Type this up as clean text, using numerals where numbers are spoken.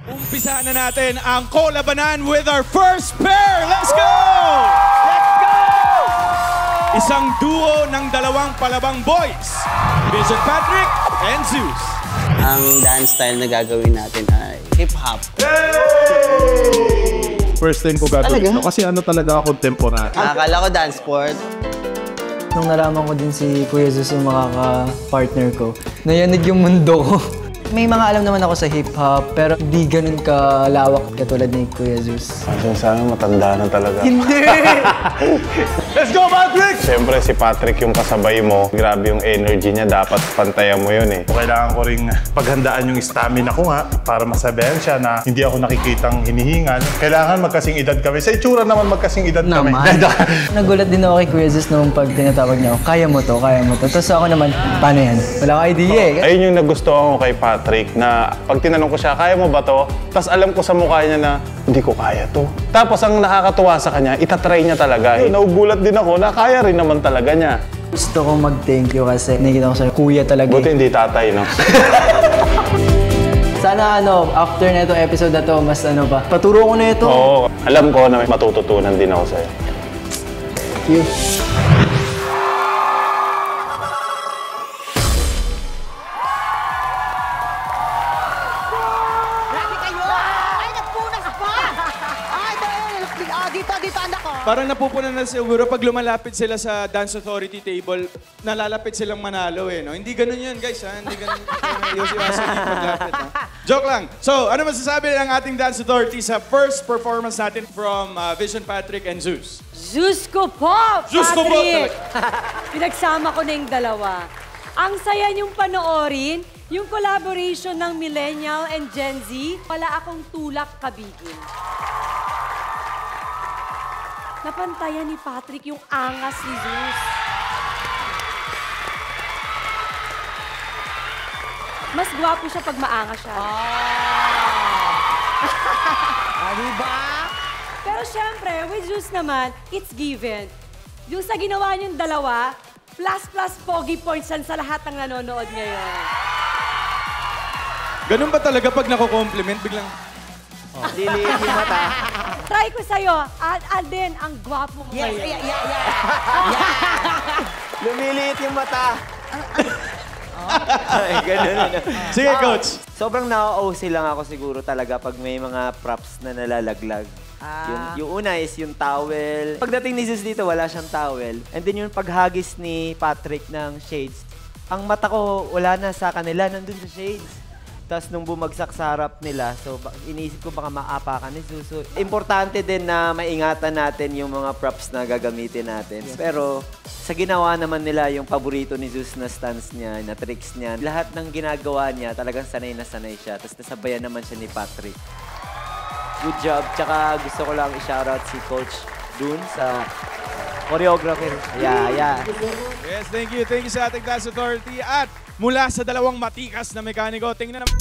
Umpisahan na natin ang kolabanan with our first pair. Let's go! Let's go! Isang duo ng dalawang palabang boys, Vision Patrick and Zeus. Ang dance style na gagawin natin ay hip-hop. First time ko gagawin ito kasi ano talaga contemporary. Akala ko dance sport. Nung nalaman ko din si Kuya Zeus yung makaka-partner ko, nayanig yung mundo ko. May mga alam naman ako sa hip-hop, pero hindi ganun kalawak katulad ni Kuya Zeus. Sana matanda na talaga. Hindi! Let's go, Patrick! Siyempre si Patrick yung kasabay mo. Grabe yung energy niya. Dapat pantayan mo yun eh. Kailangan ko ring paghandaan yung stamina ko nga para masabihan siya na hindi ako nakikitang hinihingal. Kailangan magkasing edad kami. Sa itsura naman magkasing edad kami. Nagulat din ako kay Kuya Zeus nung pag tinatawag niya ako, kaya mo to, kaya mo to. Tapos ako naman, paano yan? Wala akong idea eh. Ayun yung nagustuhan ko kay Patrick na pag tinanong ko siya, kaya mo ba to? Tapos alam ko sa mukha niya na, hindi ko kaya to. Tapos ang nakakatuwa sa kanya, itatry niya talaga. Naugulat din ako na kaya rin naman talaga niya. Gusto ko mag-thank you kasi nakikita ko sa'yo, kuya talaga. Buti hindi tatay, no? Sana after na itong episode na to, mas paturo ko na ito. Oo, alam ko na may matututunan din ako sa'yo. Thank you. Parang napupunan na siguro pag lumalapit sila sa Dance Authority table, nalalapit silang manalo eh, no? Hindi ganun yun, guys, ha? Hindi ganun yung paglapit, ha? Joke lang. So, ano masasabi ng ating Dance Authority sa first performance natin from Vision Patrick and Zeus? Zeus ko po, Zeus ko po, Patrick! Pinagsama ko na yung dalawa. Ang saya niyong panoorin, yung collaboration ng Millennial and Gen Z, wala akong tulak kabigin. Napantayan ni Patrick yung angas ni Zeus. Mas gwapo siya pag maangas siya. Diba? Pero syempre, with Zeus naman, it's given. Yung sa ginawa niyong dalawa, plus pogi points yan sa lahat ng nanonood ngayon. Ganun ba talaga pag nako-compliment, biglang... Liliit yung mata. Try ko sa'yo, Alden, ang gwapo mo ngayon. Lumiliit yung mata. Ay, ganun. Sige, Coach. Sobrang na-OC lang ako siguro talaga pag may mga props na nalalaglag. Yung una is yung towel. Pagdating ni Zeus dito, wala siyang towel. And then yung paghagis ni Patrick ng shades. Ang mata ko, wala na sa kanila, nandun sa shades. Tapos nung bumagsak sa harap nila, so iniisip ko baka maapakan ni Zeus. So, importante din na maingatan natin yung mga props na gagamitin natin. Pero sa ginawa naman nila yung paborito ni Zeus na stance niya, na tricks niya, lahat ng ginagawa niya, talagang sanay na sanay siya. Tapos nasabayan naman siya ni Patrick. Good job. Tsaka gusto ko lang i-shoutout si Coach dun sa choreographer. Yeah. Yes, thank you. Thank you sa ating Dance Authority. At mula sa dalawang matikas na mekaniko, tingnan naman.